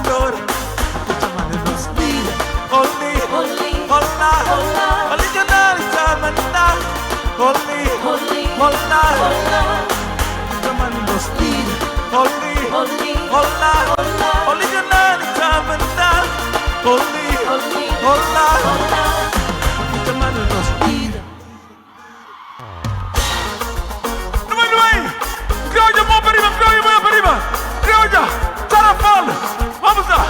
valor. Escúchame los días. Oli, hola, original chamanda. Oli, hola, escúchame los días. Oli, hola, original chamanda. Oli, hola, escúchame los días. Criolla, mão para arriba, criolla, mão para arriba. Criolla, tarafal. Vamos lá.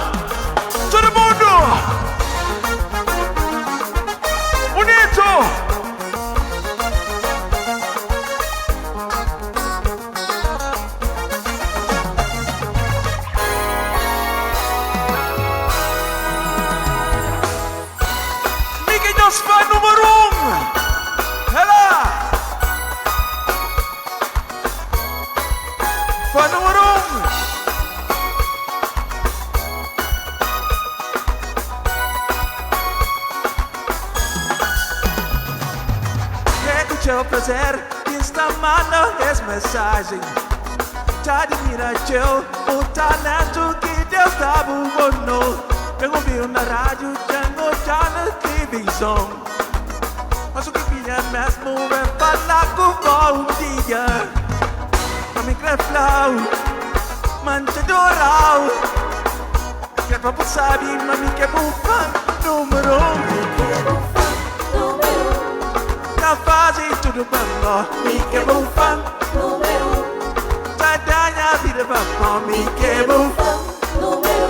Todo mundo. Bonito. Miguel Deus vai número 1. Ela. Fã número 1. Escucha o prazer, esta mano é mensagem. Já admira o talento que Deus dá bueno. Eu ouvi na rádio, já na televisão. Mas o que queria mesmo é falar com bom dia. Mami creflau, manchadorau. Que é pra sabe, mami que é bom fã número 1. Tá fazendo tudo pra nós, me que é bom fã número 1. Tá dando a vida pra mami que é bom fã número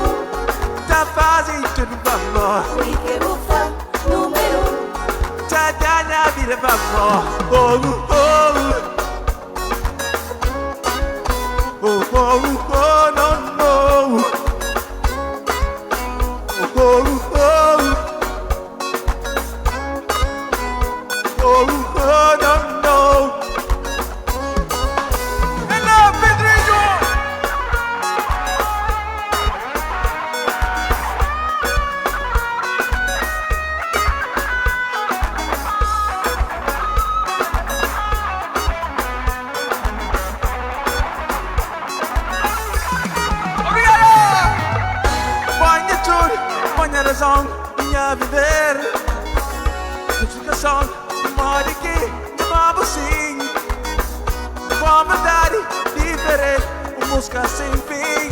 1. Tá fazendo tudo pra nós, me que é bom fã número 1. Tá dando a vida pra nós, oh, oh. Oh, oh, oh, no, no. Oh, oh, oh. Oh, oh, no, no. Hello, Pedrinho. Põe a razão, minha viver. Justificação, mora aqui, de uma sim. Com verdade diferente, música sem fim.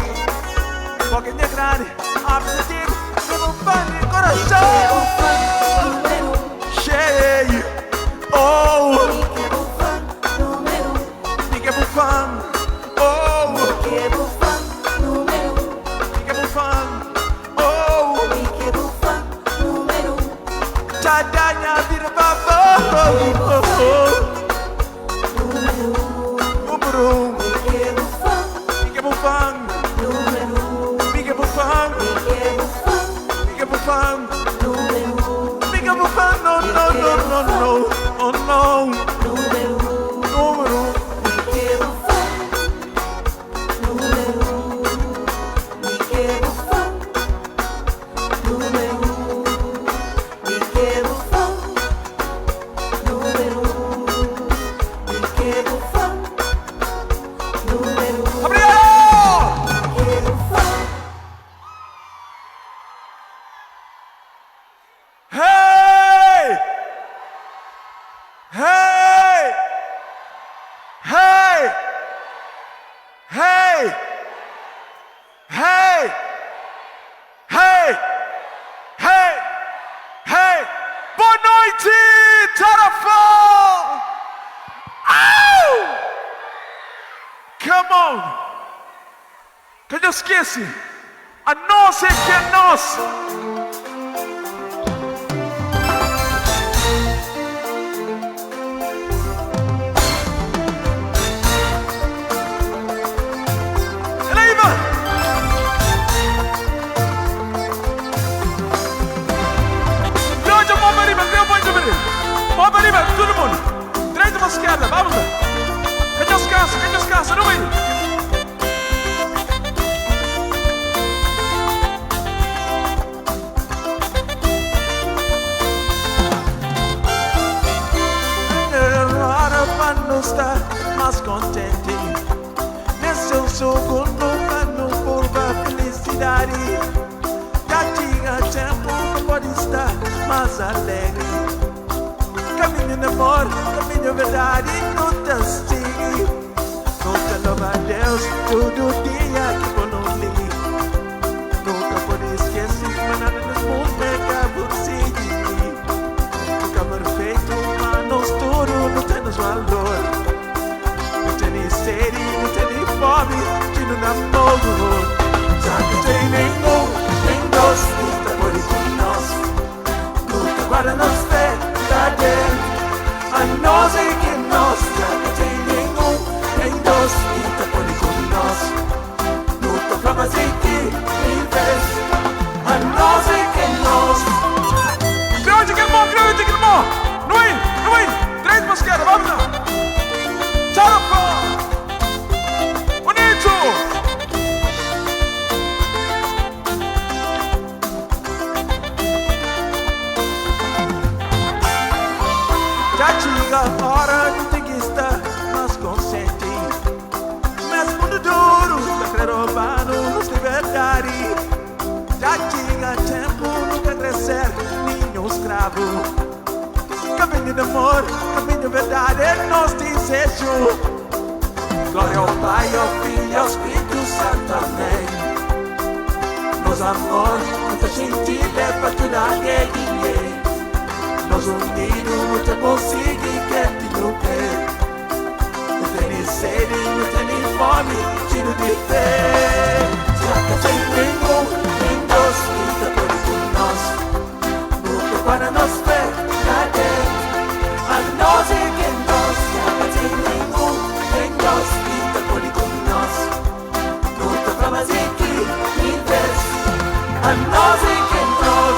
Pouquinho grande, objetivo, como um fã de coração. Cheio, oh. Fique bom fã, oh. Fique bom fã, número 1. Fique bom fã. Tadanya vira babo. Número 1. Fique bom fã. Fique bom fã. Fique bom fã. Fique bom fã. No, no, no, no, no. Oh, no. Número 1. Fique bom fã. Número 1. Fique bom fã. Número 1. Come on! Que Deus esquece! A nossa é que é nossa! Vamos arriba, todo mundo. Direita para esquerda, vamos lá. Que descansa, não vai. Para não estar mais contente. Nesse segundo ano por a felicidade. Já tinha tempo que pode estar mais alegre. Caminho de amor, caminho verdade, não te sigue. Nunca louva a Deus todo dia que eu não li. Nunca pode esquecer, mas nada nesse mundo é que nunca perfeito, mas nós tudo não temos valor. Não tem sede, não tem fome, de namoro. Já que tem nenhum, nem dois, nunca pode conosco. Nunca guarda nos fé, tá dentro. A nós é que nós, já que tem nenhum, nem dois, nunca pode conosco. Nunca flama sem ti, nem vez. A nós é que nós. Creo que el mo. No, 3 mosqueros, vamos lá. Santo, bonito. Já chega a hora de ter que estar mais consciente. Mas mundo duro, tá querendo roubar-nos liberdade. Já chega tempo, nunca crescer, nenhum escravo. Caminho de amor, caminho de verdade, é nosso desejo. Glória ao Pai, ao Filho e ao Espírito Santo, amém. Nos amor, muita gente leva tudo a ninguém. Nós unidos, muita consigo, quer te ver. Não tem sede, não tem fome, tiro de fé. Já que tem nenhum, nem dois, nunca pode conosco. Nunca para nós fé, cadê? A nós é que nós, já que tem nenhum, nem dois, nunca pode conosco. Nunca vamos aqui, nem vez. A nós é que nós.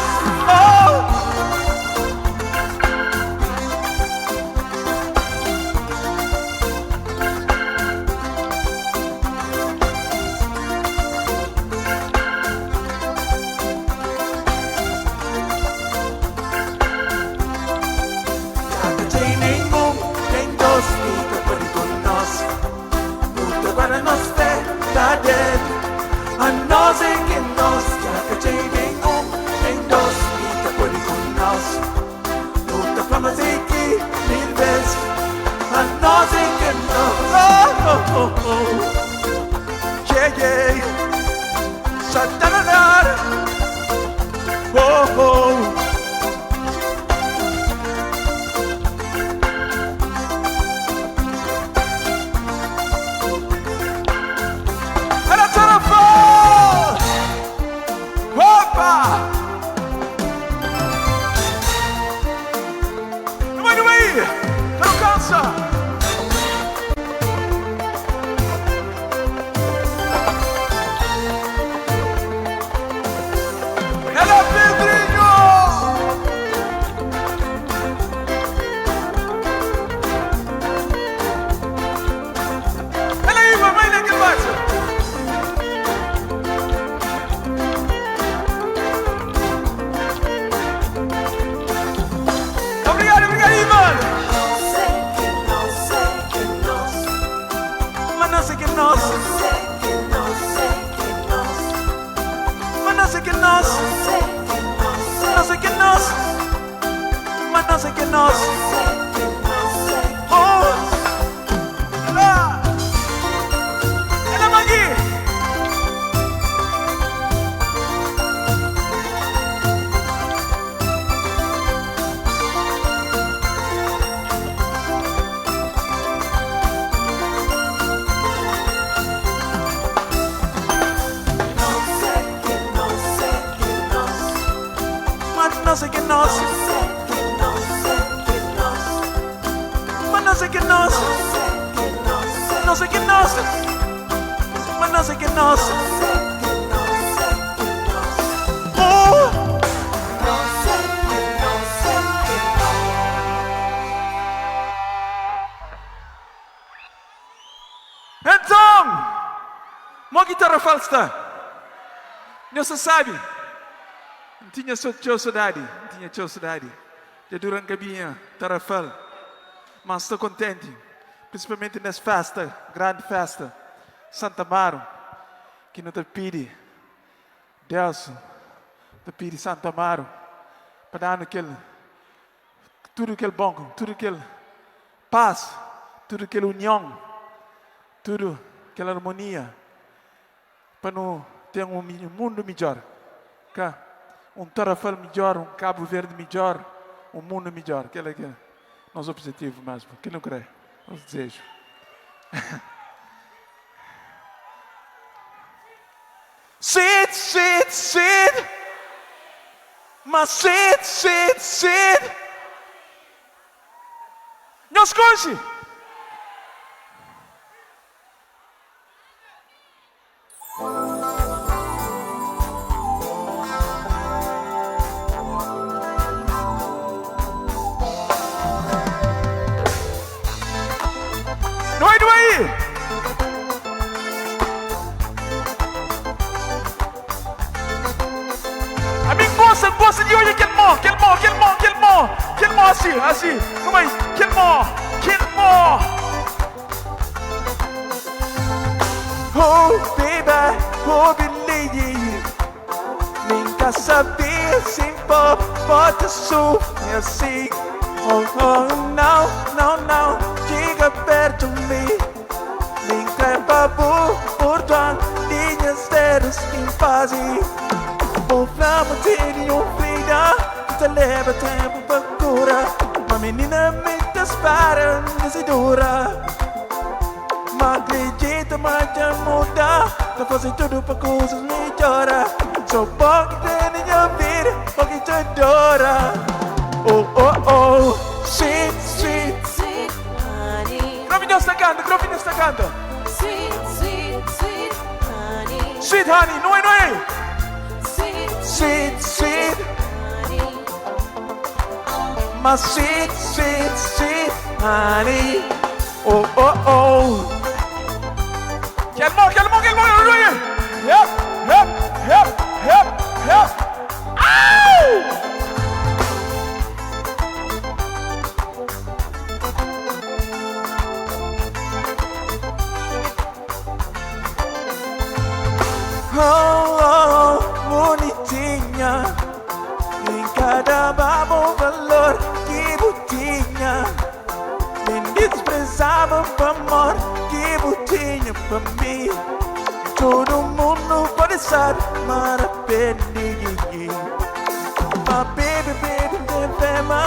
A nós é que nós, já que tem nenhum, nem dois, nunca pode conosco. Nunca vamos aqui, mil vezes. A nós é que nós. Yeah. Satanás. Oh. Não se sabe. Não tinha saudade. Já durante a minha tarefal. Mas estou contente. Principalmente nessa festa, grande festa. Santa Amaro. Que não te pede Deus, te pedi Santo Amaro, para dar tudo aquele bom, tudo aquele paz, tudo aquele união, tudo aquela harmonia, para não ter mundo melhor, tarafal melhor, Cabo Verde melhor, mundo melhor, aquele é nosso objetivo mesmo, que não crê, nosso desejo. Sit, mas sit. Não esconde. Não é. Gosta de hoje aquele mó, assim, não é? Aquele mó. Oh, baby, oh, believe. Nunca sabia se pode subir assim. Oh, não, chega perto de mim. Nunca babu, por tua linha zeros que fazem. O flama tem vida, te leva tempo para cura. Uma menina me dispara, decidura. Mas acredita, mas já muda. Tá fazendo tudo para coisas melhorar. Só pouco tem minha vida, pouco te adora. Oh, sweet, honey. Grovinho está cantando. Sweet, honey, não é? Sweet, my sweet, honey. Oh. Quel mot. Yep. Oh, bonitinha. Em cada babo valor que botinha. Me desprezava por amor que botinha pra mim. Todo mundo pode saber, mas arrependi. Mas baby, enferma.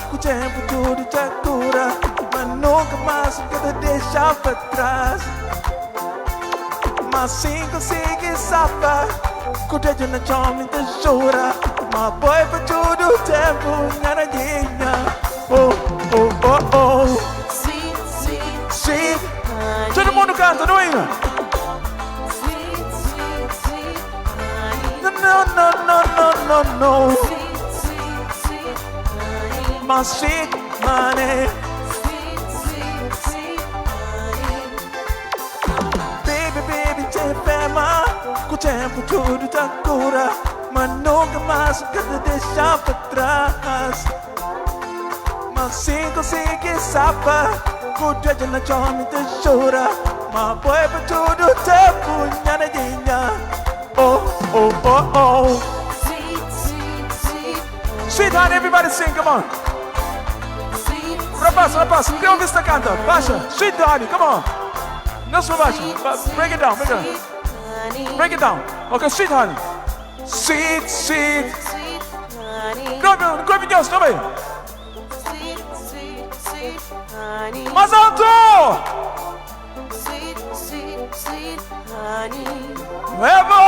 Com o tempo tudo te cura. Mas nunca mais quero deixar pra trás. Mas sim consegui safar. Com o dedo na chama te jura. Mas boy pra todo tempo, naradinha. Oh. Sweet, honey. Todo mundo canta, não é? No. My sweet honey. Baby, te enferma. Com o tempo tudo tá cura. Mas nunca mais quero deixar pra trás. Mas sim consegui safar. Com o dedo na chama te jura. Mas boy pra todo tempo, naradinha. Oh. Sweet honey, everybody sing, come on. Rapaz, não tem uma vista canta. Baixa, sweet honey, come on. Não só baixa, break it down. Break it down. Okay, sweet honey. Sweet. Grave Deus, também. Mais alto. Nuevo.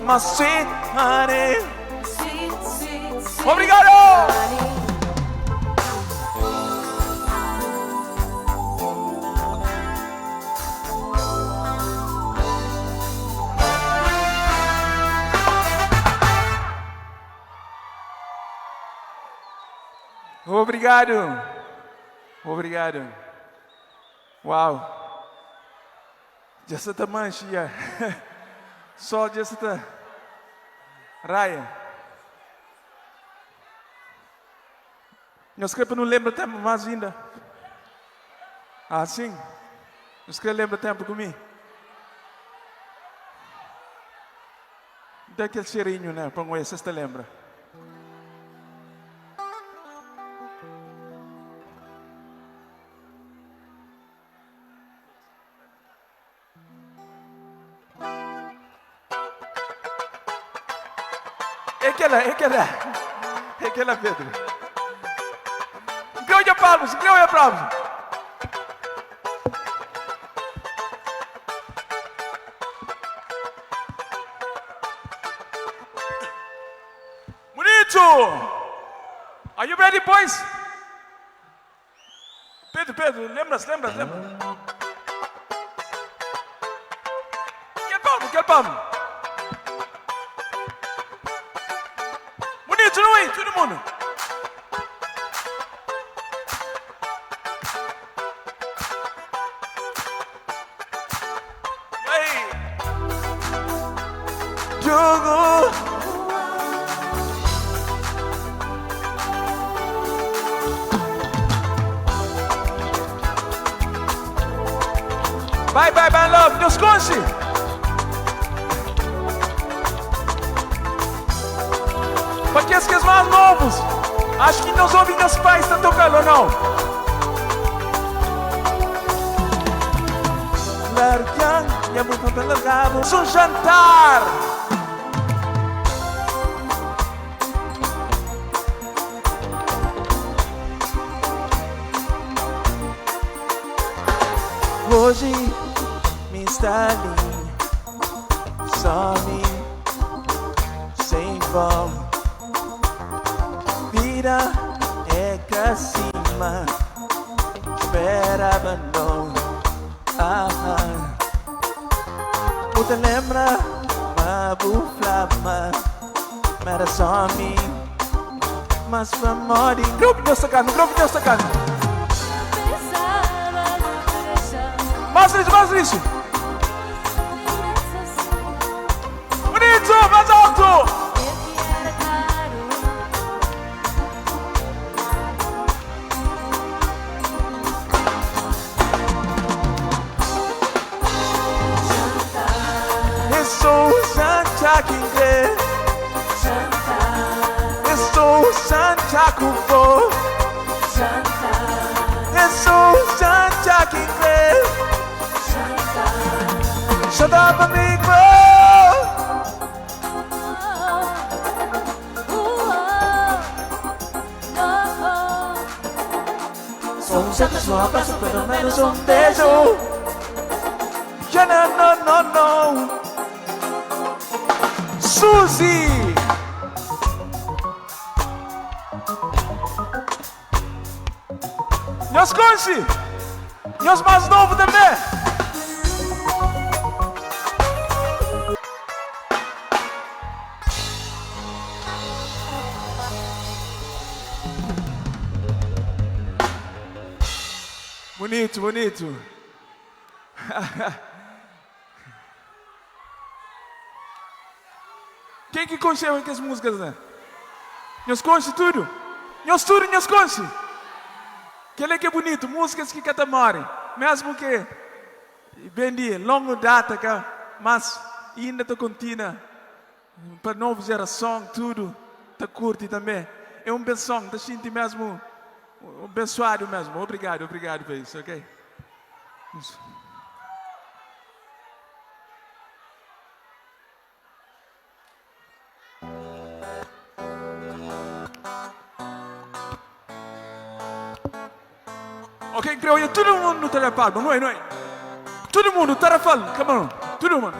My sweet honey. Obrigado! Obrigado. Uau. Já está mancha. Só já está raia. Nós queremos não lembra tempo mais ainda. Sim. Nós queremos lembra tempo comigo. Daquele cheirinho, né? Põe esse, você lembra? É aquela, Pedro. Grande palmas, grande aplauso. Bonito! Are you ready, boys? Pedro, lembra? Quer palmo. Bonito, não é? Todo mundo. Aí. Jogo. Vai, love, nos conte. Para aqueles que são mais novos, acho que não ouvem os pais estão tocando, não? Largando, minha boca pela Cabo, um jantar. Hoje me instalei, some sem volta. Vida é cá cima, esperava não. Puta lembra, uma buflama, era só mim, mas foi morrer. Grupo de sacana. Mais lixo. Bonito, mais alto. Estou Santiago, estou Santiago, estou Santiago, shut up, amigo. Sou um certo, sou um abraço, pelo menos um beijo. Yeah, no. Suzy! E os conhece? E os mais novos também? Bonito. Quem que conhece as músicas, né? Nós conhece tudo? Nós conhece? Que é bonito, músicas que catamorem, mesmo que vendi longa data, mas ainda está contínua para nova geração, tudo está curto também. É um bom som, está sentindo mesmo, um abençoado mesmo. Obrigado por isso, ok? Isso. Ok, creio, todo mundo está palma, não é? Todo mundo está falando, come on, todo mundo.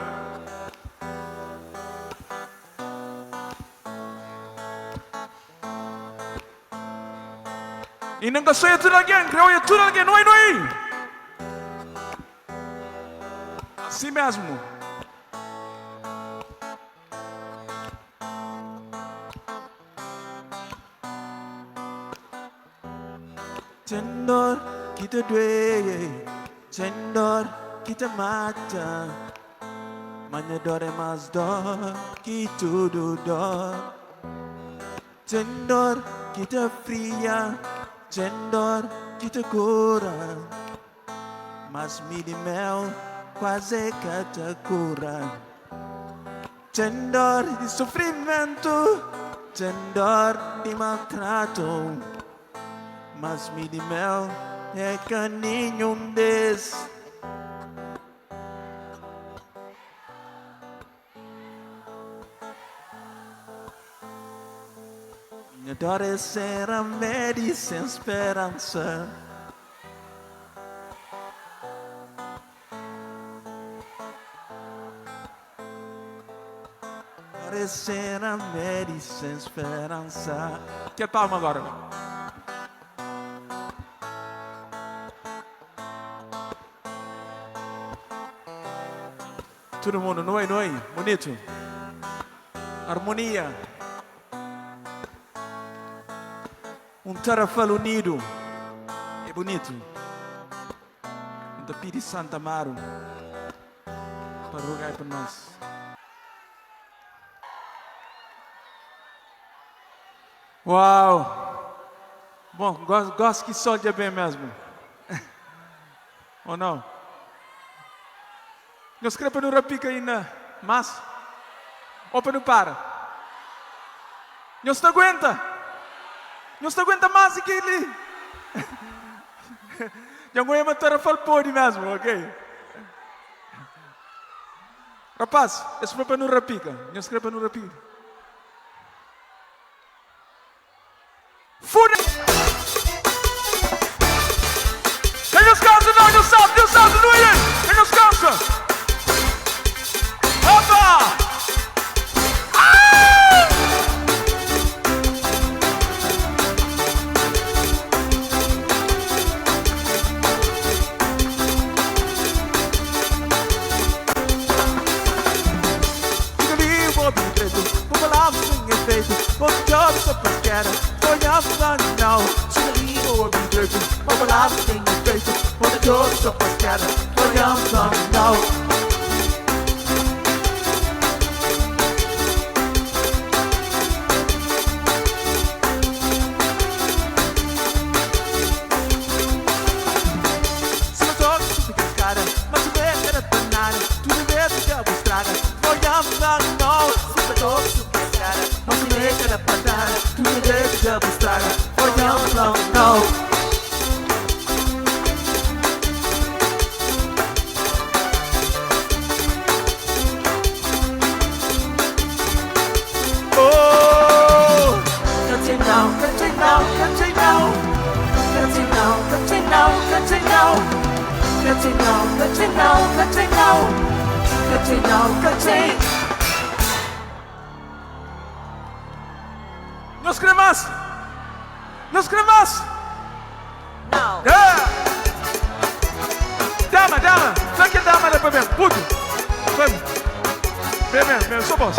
E não sou tudo alguém, creio, tudo alguém, não é? Assim mesmo. Cendor kita dua, cendor kita mata, menyedor emas dor, kita dudor. Cendor kita fria, cendor kita kurang, mas mil e mel quase kata kurang. tem dor de sofrimento, tem dor de maltrato, mas me de mel é que nenhum des. Minha dor é ser a média sem esperança. Ser a média sem esperança. Que palma agora. Todo mundo, noi, bonito. Harmonia. Tarafal unido. É bonito. Então pedi Santo Amaro para rogar por nós. Uau! Bom, gosto que sol de bem mesmo. Ou não? Não escreva no rapica ainda, mas ou para não para. Não se aguenta. Não se aguenta mais aquele. Não vou matar a falpone mesmo, ok? Rapaz, escreva no rapica. Não escreva no rapica. FUNANÁ! Quem nos cansa não, não sabe, não é? Quem nos cansa? Opa! Fica vivo, homem preto, com palavras sem efeito, com todos só para queda. Não, se liga o objeto, uma palavra tem efeito, onde todos só faz queda, olhamos não. Se não toca, tu fica escada, mas o medo era danado, tudo medo que eu estraga, olhamos não. Se não toca, tu fica escada, mas o medo era danado, tudo medo que eu estraga, olhamos não. Nos cremas! Nos cremas! Não. Dama! Sabe que dama é pra mim? Puto! Vem, sou bom.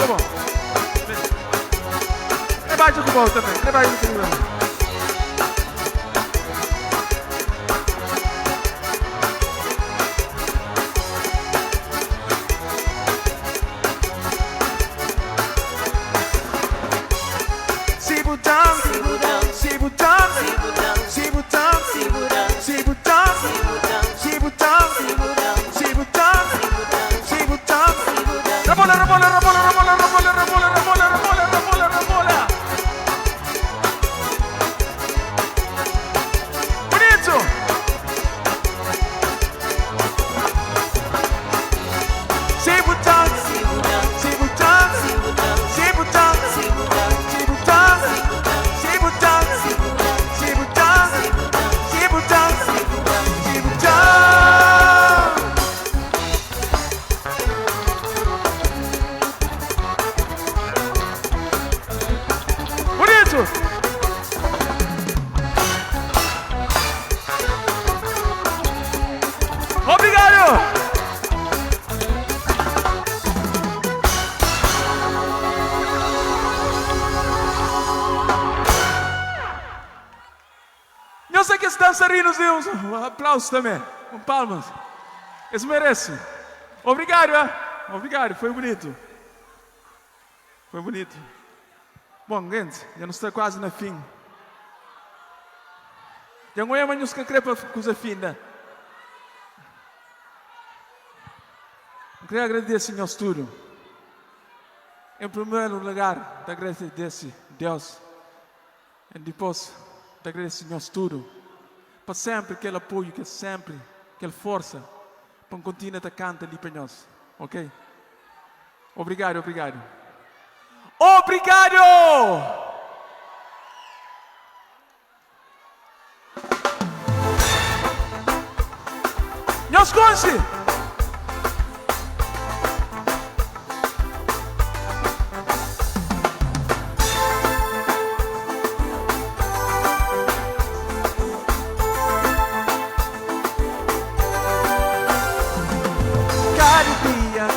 Trabalho com o bom também, trabalho com o bom. Dançarinos e um aplauso também, com palmas. Eles merecem. Obrigado, Obrigado, foi bonito. Bom, gente, já não está quase no fim. Já não é mais que crepa coisa fina. Eu queria agradecer ao estúdio. Em primeiro lugar, te agradeço Deus. E depois, te agradeço nós tudo. Para sempre aquele apoio, que sempre, aquela força. Para continuar a cantar ali para nós. Ok? Obrigado, obrigado. Obrigado! Nós conhecemos!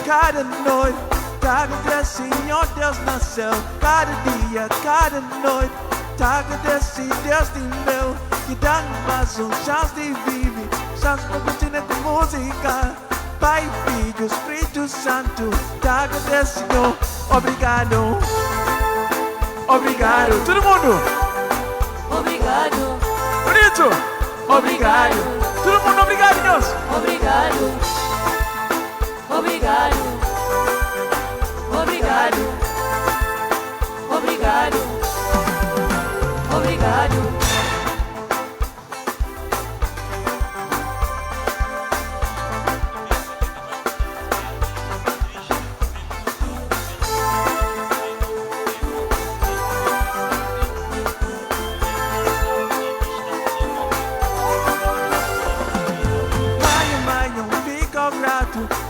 Cada noite, trago graça, Senhor Deus nasceu. Cada dia, cada noite, trago graça, Deus de meu. Que dá mais chance de viver, chance para continuar com música. Pai, Filho, Espírito Santo, trago graça, Senhor. Obrigado, obrigado, todo mundo. Obrigado. Bonito. Obrigado. Todo mundo, obrigado, Deus. Obrigado. Obrigado, obrigado, obrigado, obrigado.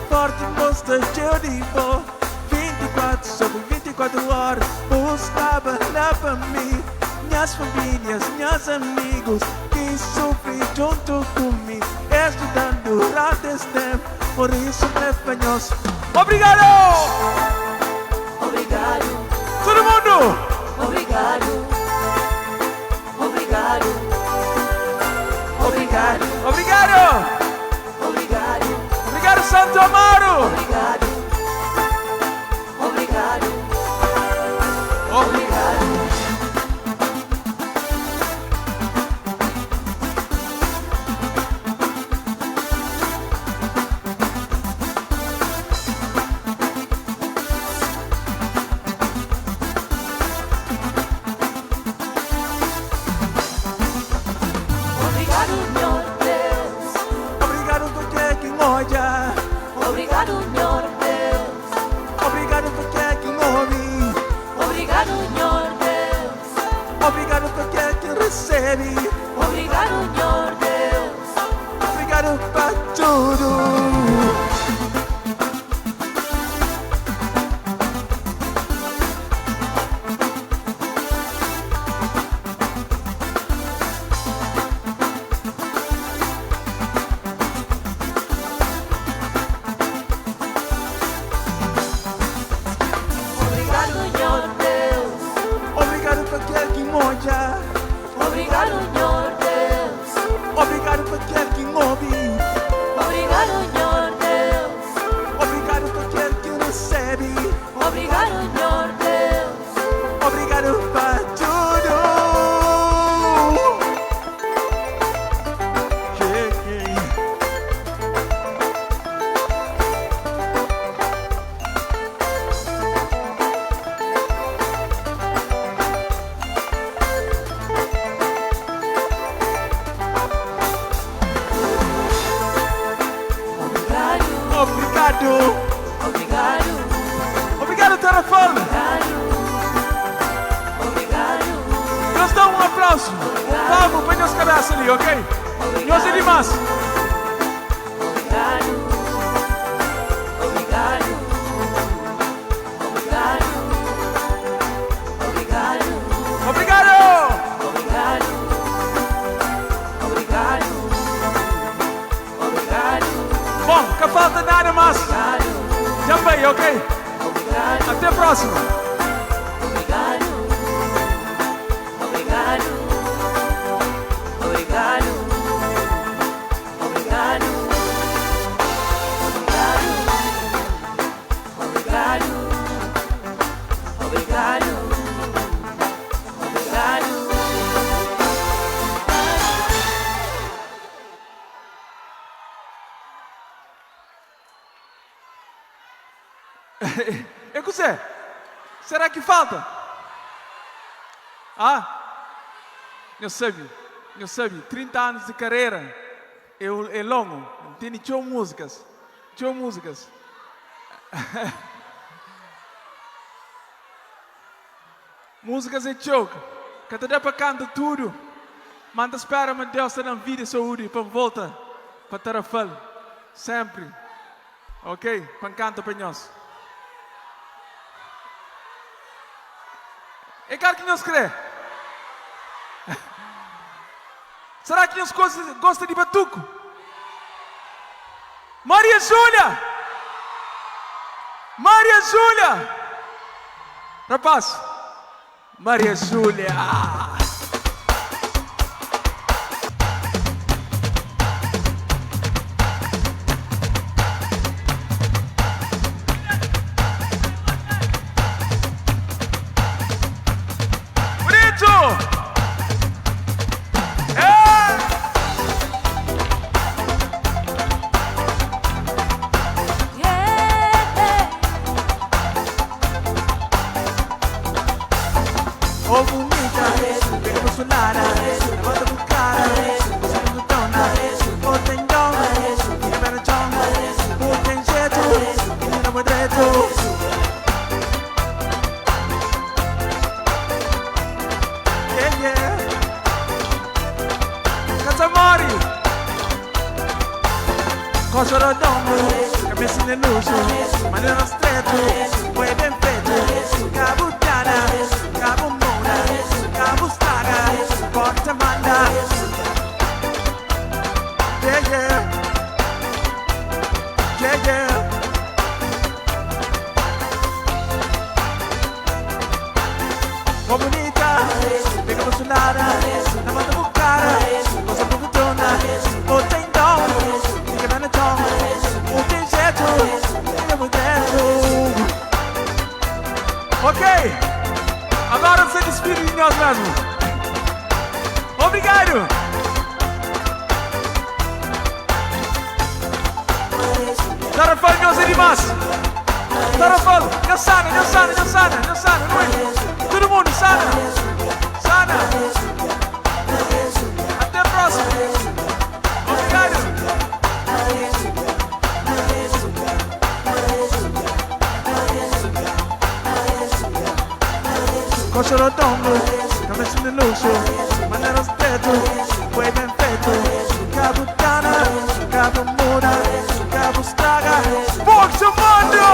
Forte mosta cheio de pó 24 sobre 24 horas buscava lá para mim. Minhas famílias, meus amigos que sofrem junto comigo, estudando durante esse tempo. Por isso me fanhoso. Obrigado! Obrigado. Todo mundo! Obrigado. Obrigado. Obrigado! Obrigado! Obrigado, Santo Amaro! Obrigado. Obrigado. Obrigado. Obrigado, meu Deus. Obrigado porque quem olha. Obrigado, meu Deus. Obrigado porque quem ouve. Obrigado, meu Deus. Obrigado porque quem recebe. Obrigado, meu Deus. Obrigado por tudo. Obrigado, meu Deus. Obrigado porque quem ouve. Obrigado, meu Deus. Obrigado porque quem recebe. Obrigado, meu Deus. Obrigado por tudo. Obrigado. Obrigado, telefone. Obrigado. Nós dá um aplauso. Vamos, põe os cabeças ali, ok? Nós é demais. Obrigado. Obrigado. Obrigado. Obrigado. Obrigado. Obrigado. Obrigado. Obrigado. Bom, que falta nada mais. Já foi, ok? Obrigado. Até a próxima. Obrigado. Obrigado. Obrigado. Obrigado. Obrigado. Obrigado. Obrigado. Obrigado. E cos'è? Será que falta? Eu sei, 30 anos de carreira é longo. Tem 2 músicas. Músicas é choke. Cada dia para cantar tudo. Manda espera, mas Deus te dá vida e saúde para volta para Tarafal. Sempre. Ok? Para cantar para nós. É claro que nós queremos. Será que nós gostamos de batuco? Maria Júlia! Rapaz! Maria Júlia! Oh bonita, pega por sonara, levanta por cara, você não dona, oh tem dom, fica bem no chão, oh tem jeito, menina muito direito. Yeah. Casamori, cosa da dono, cabeça de luxo, maneira estreito, foi bem feito, cabutana, cabo Cabo Staga, porta manda. Yeah. Oh bonita, pega por sonara, levanta por cara, você não botona, oh tem dom, fica bem no chão, oh tem jeito, fica muito dentro. Ok? Agora você despide de nós mesmos. Obrigado! Tarafal, meus irmãos! Tarafal, não sana. Todo mundo, sana! Até a próxima! Obrigado! Coxa rotondo, cabeça de luxo, maneira estreito, foi bem feito. Cabo Tana, Cabo Muda, Cabo Estraga, Boxe Mando!